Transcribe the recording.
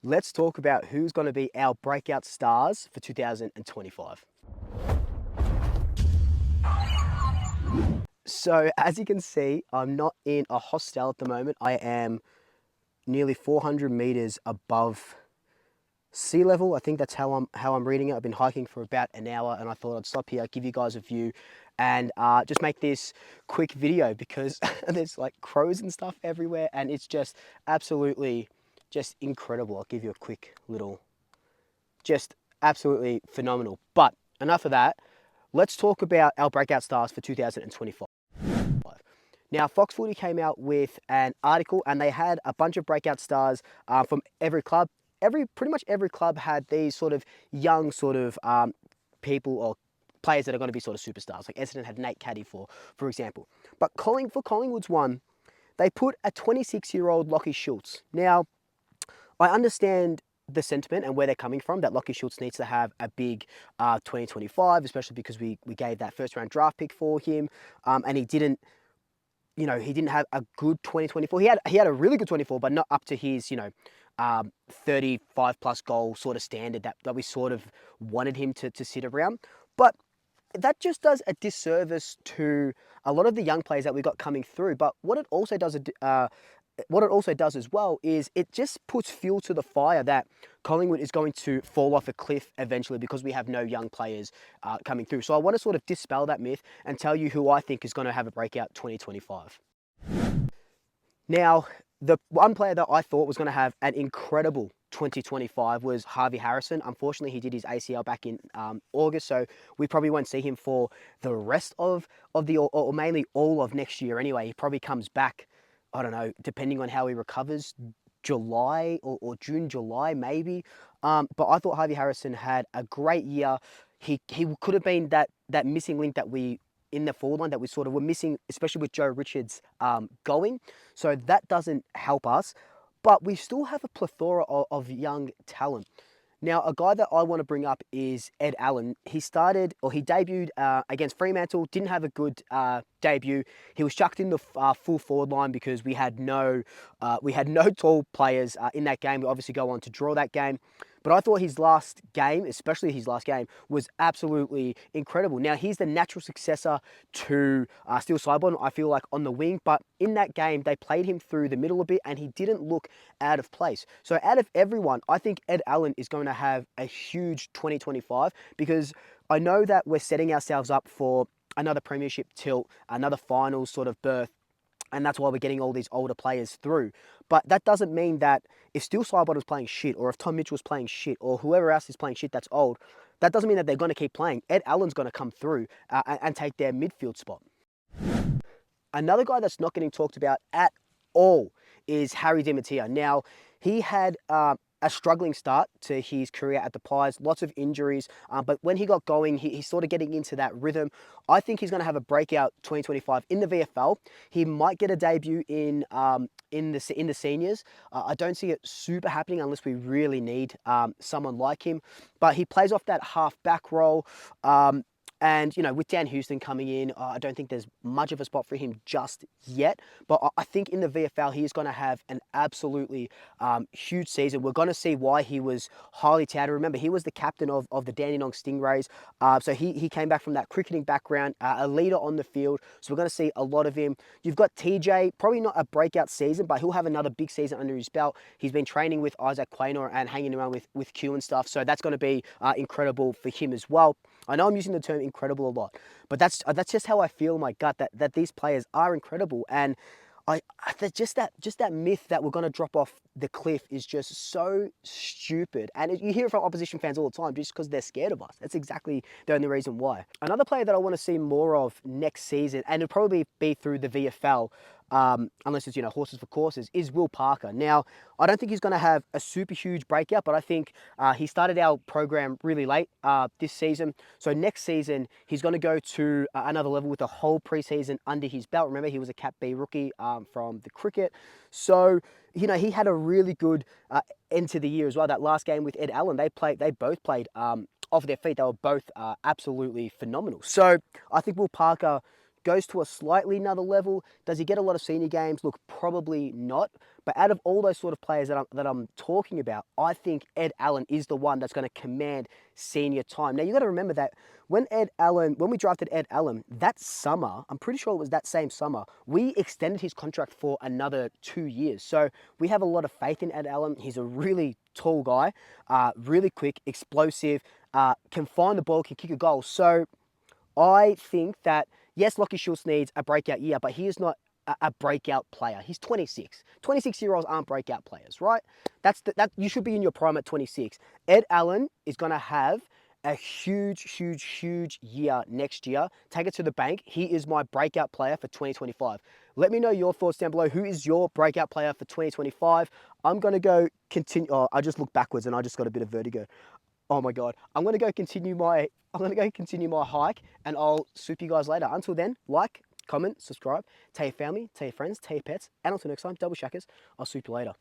Let's talk about who's going to be our breakout stars for 2025. So, as you can see, I'm not in a hostel at the moment. I am nearly 400 meters above sea level. I think that's how I'm reading it. I've been hiking for about an hour, and I thought I'd stop here, give you guys a view, and just make this quick video because there's like crows and stuff everywhere, and it's just absolutely just incredible. I'll give you a quick little, just absolutely phenomenal. But enough of that. Let's talk about our breakout stars for 2025. Now, Fox Footy came out with an article, and they had a bunch of breakout stars from every club. Pretty much every club had these sort of young sort of people or players that are going to be sort of superstars. Like Essendon had Nate Caddy for example. But for Collingwood's one, they put a 26-year-old Lockie Schultz. Now, I understand the sentiment and where they're coming from, that Lockie Schultz needs to have a big 2025, especially because we gave that first round draft pick for him, and he didn't have a good 2024. He had a really good 24, but not up to his 35 plus goal sort of standard that we sort of wanted him to sit around. But that just does a disservice to a lot of the young players that we got coming through. But what it also does as well is it just puts fuel to the fire that Collingwood is going to fall off a cliff eventually because we have no young players coming through. So I want to sort of dispel that myth and tell you who I think is going to have a breakout 2025. Now, the one player that I thought was going to have an incredible 2025 was Harvey Harrison. Unfortunately, he did his ACL back in August, so we probably won't see him for the rest of or mainly all of next year anyway. He probably comes back, I don't know, depending on how he recovers, July or June, July maybe. But I thought Harvey Harrison had a great year. He could have been that missing link that we in the forward line that we sort of were missing, especially with Joe Richards going. So that doesn't help us. But we still have a plethora of young talent. Now, a guy that I want to bring up is Ed Allen. He debuted against Fremantle, didn't have a good debut. He was chucked in the full forward line because we had no tall players in that game. We obviously go on to draw that game. But I thought his last game, especially his last game, was absolutely incredible. Now, he's the natural successor to Steele Sidebottom, I feel like, on the wing. But in that game, they played him through the middle a bit, and he didn't look out of place. So out of everyone, I think Ed Allen is going to have a huge 2025 because I know that we're setting ourselves up for another premiership tilt, another finals sort of berth, and that's why we're getting all these older players through. But that doesn't mean that if Steele Sidebottom was playing shit, or if Tom Mitchell's playing shit, or whoever else is playing shit that's old, that doesn't mean that they're going to keep playing. Ed Allen's going to come through and take their midfield spot. Another guy that's not getting talked about at all is Harry Demetia. Now, he had a struggling start to his career at the Pies, lots of injuries, but when he got going, he's sort of getting into that rhythm. I think he's going to have a breakout 2025 in the VFL. He might get a debut in the seniors. I don't see it super happening unless we really need someone like him, but he plays off that half back role. And, with Dan Houston coming in, I don't think there's much of a spot for him just yet. But I think in the VFL, he is going to have an absolutely huge season. We're going to see why he was highly touted. Remember, he was the captain of the Dandenong Stingrays. So he came back from that cricketing background, a leader on the field. So we're going to see a lot of him. You've got TJ, probably not a breakout season, but he'll have another big season under his belt. He's been training with Isaac Quaynor and hanging around with Q and stuff. So that's going to be incredible for him as well. I know I'm using the term incredible a lot, but that's just how I feel in my gut that these players are incredible, and just that myth that we're going to drop off the cliff is just so stupid. And you hear it from opposition fans all the time just because they're scared of us. That's exactly the only reason why. Another player that I want to see more of next season, and it'll probably be through the VFL, unless it's horses for courses, is Will Parker. Now, I don't think he's going to have a super huge breakout, but I think he started our program really late this season. So next season, he's going to go to another level with a whole preseason under his belt. Remember, he was a Cat B rookie from the cricket. So, he had a really good end to the year as well. That last game with Ed Allen, they both played off their feet. They were both absolutely phenomenal. So I think Will Parker goes to a slightly another level. Does he get a lot of senior games? Look, probably not. But out of all those sort of players that I'm talking about, I think Ed Allen is the one that's going to command senior time. Now, you got to remember that when we drafted Ed Allen, that summer, I'm pretty sure it was that same summer, we extended his contract for another 2 years. So we have a lot of faith in Ed Allen. He's a really tall guy, really quick, explosive, can find the ball, can kick a goal. So I think that, yes, Lockie Schultz needs a breakout year, but he is not a breakout player. He's 26. 26-year-olds aren't breakout players, right? That you should be in your prime at 26. Ed Allen is going to have a huge year next year. Take it to the bank. He is my breakout player for 2025. Let me know your thoughts down below. Who is your breakout player for 2025? I'm going to go continue. Oh, I just looked backwards and I just got a bit of vertigo. Oh my God. I'm gonna go continue my hike, and I'll swoop you guys later. Until then, like, comment, subscribe, tell your family, tell your friends, tell your pets, and until next time, double shackers, I'll swoop you later.